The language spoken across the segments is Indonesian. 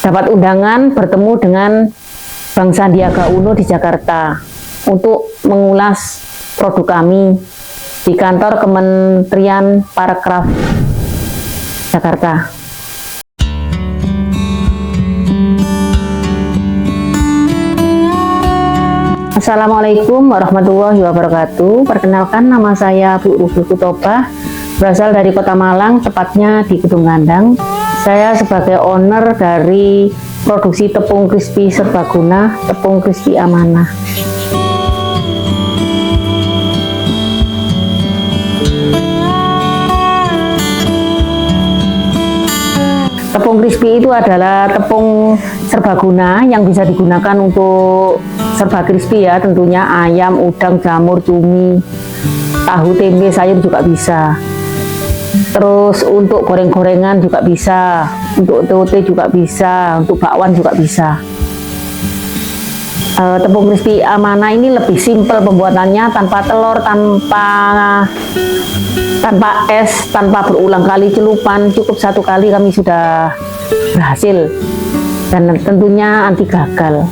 dapat undangan bertemu dengan Bang Sandiaga Uno di Jakarta untuk mengulas produk kami di kantor Kementerian Parekraf Jakarta. Assalamualaikum warahmatullahi wabarakatuh. Perkenalkan, nama saya Bu Ruby Kutobah, berasal dari Kota Malang, tepatnya di Gedung Kandang. Saya sebagai owner dari produksi tepung crispy serbaguna, tepung crispy amanah. Tepung crispy itu adalah tepung serbaguna yang bisa digunakan untuk serba crispy ya, tentunya ayam, udang, jamur, cumi, tahu, tempe, sayur juga bisa. Terus untuk goreng-gorengan juga bisa, untuk TOT juga bisa, untuk bakwan juga bisa. Tepung crispy amanah ini lebih simpel pembuatannya, tanpa telur, tanpa es, tanpa berulang kali celupan. Cukup satu kali kami sudah berhasil, dan tentunya anti gagal.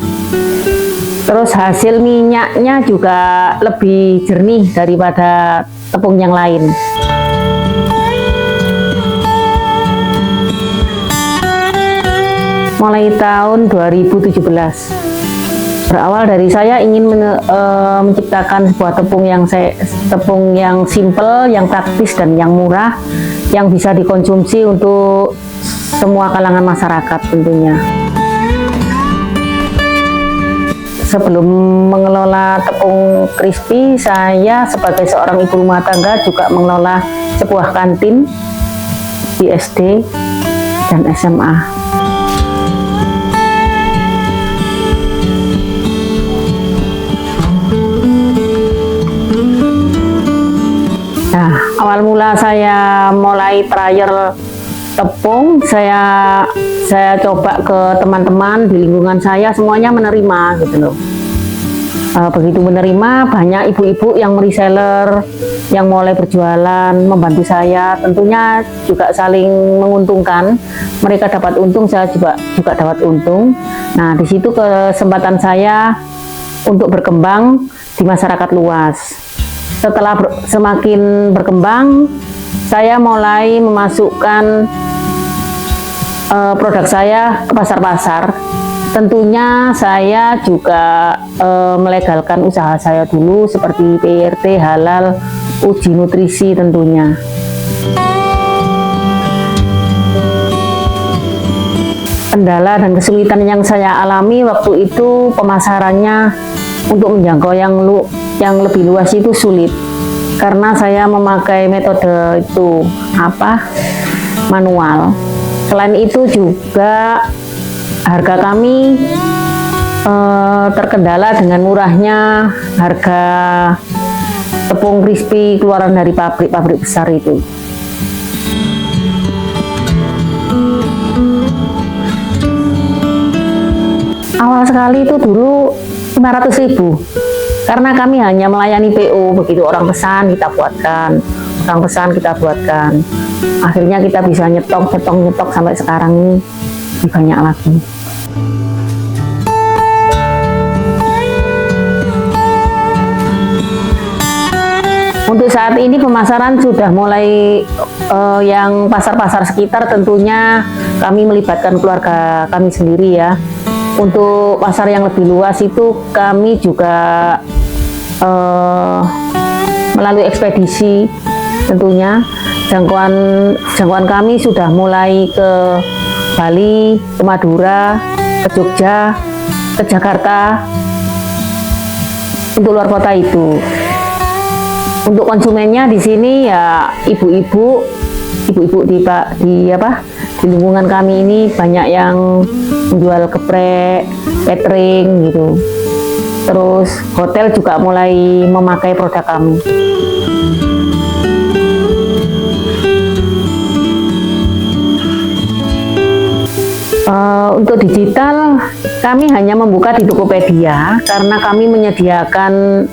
Terus hasil minyaknya juga lebih jernih daripada tepung yang lain. Mulai tahun 2017 berawal dari saya ingin menciptakan sebuah tepung yang simple, yang praktis dan yang murah, yang bisa dikonsumsi untuk semua kalangan masyarakat tentunya. Sebelum mengelola tepung crispy, saya sebagai seorang ibu rumah tangga juga mengelola sebuah kantin di SD dan SMA. Nah, awal mula saya mulai trial tepung, saya coba ke teman-teman di lingkungan saya, semuanya menerima gitu loh. Begitu menerima, banyak ibu-ibu yang reseller yang mulai berjualan membantu saya, tentunya juga saling menguntungkan. Mereka dapat untung, saya juga dapat untung. Nah, di situ kesempatan saya untuk berkembang di masyarakat luas. Setelah semakin berkembang, saya mulai memasukkan produk saya ke pasar-pasar. Tentunya saya juga melegalkan usaha saya dulu seperti PRT, halal, uji nutrisi tentunya. Kendala dan kesulitan yang saya alami waktu itu, pemasarannya untuk menjangkau yang lebih luas itu sulit, karena saya memakai metode itu manual. Selain itu juga harga kami terkendala dengan murahnya harga tepung crispy keluaran dari pabrik besar itu. Awal sekali itu dulu 500.000, karena kami hanya melayani PO, begitu orang pesan kita buatkan, akhirnya kita bisa nyetok sampai sekarang ini banyak lagi. Untuk saat ini pemasaran sudah mulai yang pasar-pasar sekitar, tentunya kami melibatkan keluarga kami sendiri ya. Untuk pasar yang lebih luas itu kami juga melalui ekspedisi, tentunya jangkauan kami sudah mulai ke Bali, ke Madura, ke Jogja, ke Jakarta, untuk luar kota itu. Untuk konsumennya di sini ya ibu-ibu di lingkungan kami ini banyak yang menjual geprek, catering gitu. Terus hotel juga mulai memakai produk kami. Untuk digital, kami hanya membuka di Tokopedia karena kami menyediakan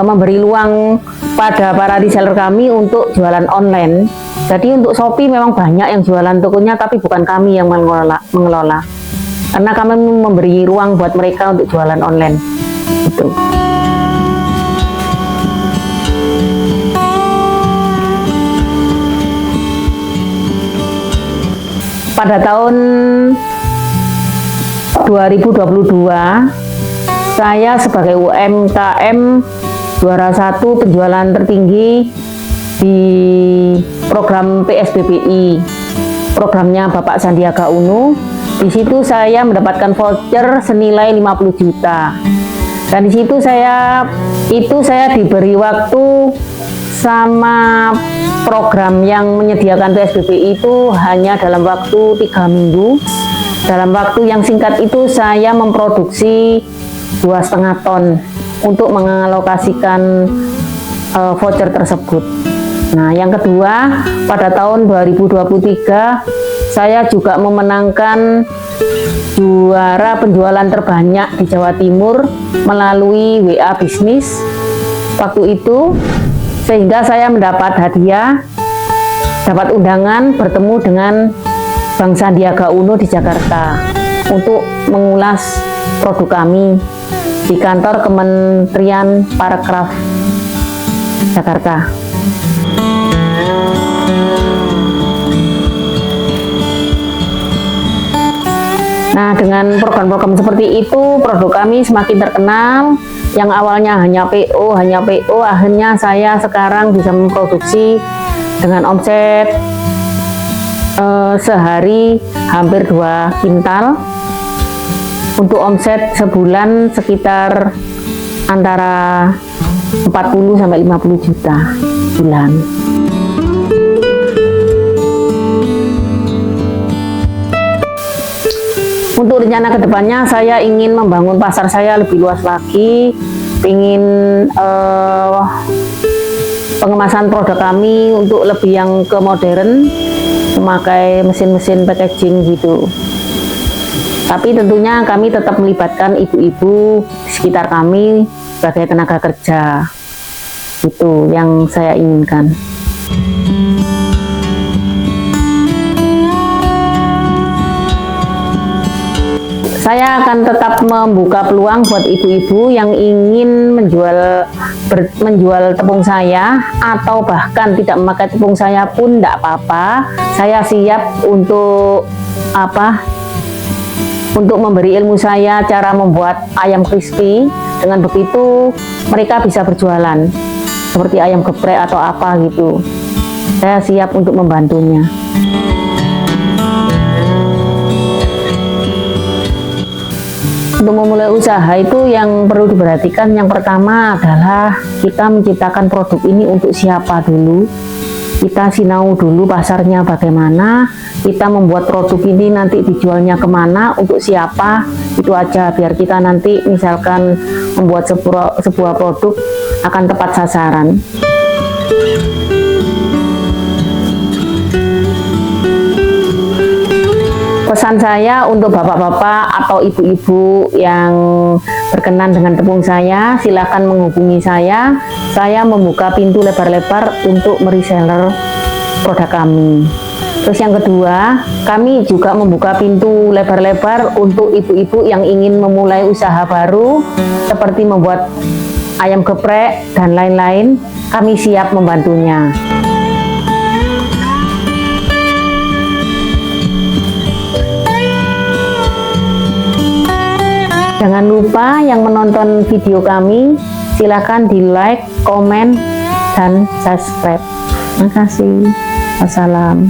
memberi ruang pada para reseller kami untuk jualan online Jadi untuk Shopee memang banyak yang jualan tokonya, tapi bukan kami yang mengelola. Karena kami memberi ruang buat mereka untuk jualan online. Gitu. Pada tahun 2022, saya sebagai UMKM juara 1 penjualan tertinggi di program PSBBI, programnya Bapak Sandiaga Uno. Di situ saya mendapatkan voucher senilai 50 juta. Dan di situ saya diberi waktu sama program yang menyediakan PSBBI itu hanya dalam waktu 3 minggu. Dalam waktu yang singkat itu saya memproduksi 2,5 ton untuk mengalokasikan voucher tersebut. Nah, yang kedua, pada tahun 2023 saya juga memenangkan juara penjualan terbanyak di Jawa Timur melalui WA Bisnis waktu itu, sehingga saya mendapat hadiah, dapat undangan bertemu dengan Bang Sandiaga Uno di Jakarta untuk mengulas produk kami di kantor Kementerian Parekraf Jakarta. Nah, dengan program-program seperti itu, produk kami semakin terkenal. Yang awalnya hanya PO, akhirnya saya sekarang bisa memproduksi dengan omset sehari hampir 2 kintal. Untuk omset sebulan sekitar antara 40 sampai 50 juta bulan. Untuk rencana kedepannya, saya ingin membangun pasar saya lebih luas lagi, ingin pengemasan produk kami untuk lebih yang ke modern, memakai mesin-mesin packaging gitu. Tapi tentunya kami tetap melibatkan ibu-ibu di sekitar kami sebagai tenaga kerja. Itu yang saya inginkan. Saya akan tetap membuka peluang buat ibu-ibu yang ingin menjual tepung saya, atau bahkan tidak memakai tepung saya pun tidak apa-apa. Saya siap untuk untuk memberi ilmu saya cara membuat ayam crispy. Dengan begitu mereka bisa berjualan seperti ayam geprek atau apa gitu. Saya siap untuk membantunya. Untuk memulai usaha itu yang perlu diperhatikan, yang pertama adalah kita menciptakan produk ini untuk siapa dulu. Kita sinau dulu pasarnya bagaimana, kita membuat produk ini nanti dijualnya kemana, untuk siapa, itu aja, biar kita nanti misalkan membuat sebuah produk akan tepat sasaran. Pesan saya untuk bapak-bapak atau ibu-ibu yang berkenan dengan tepung saya, silakan menghubungi saya. Saya membuka pintu lebar-lebar untuk mereseller produk kami. Terus yang kedua, kami juga membuka pintu lebar-lebar untuk ibu-ibu yang ingin memulai usaha baru, seperti membuat ayam geprek dan lain-lain. Kami siap membantunya. Jangan lupa yang menonton video kami, silakan di like, komen, dan subscribe. Terima kasih. Wassalam.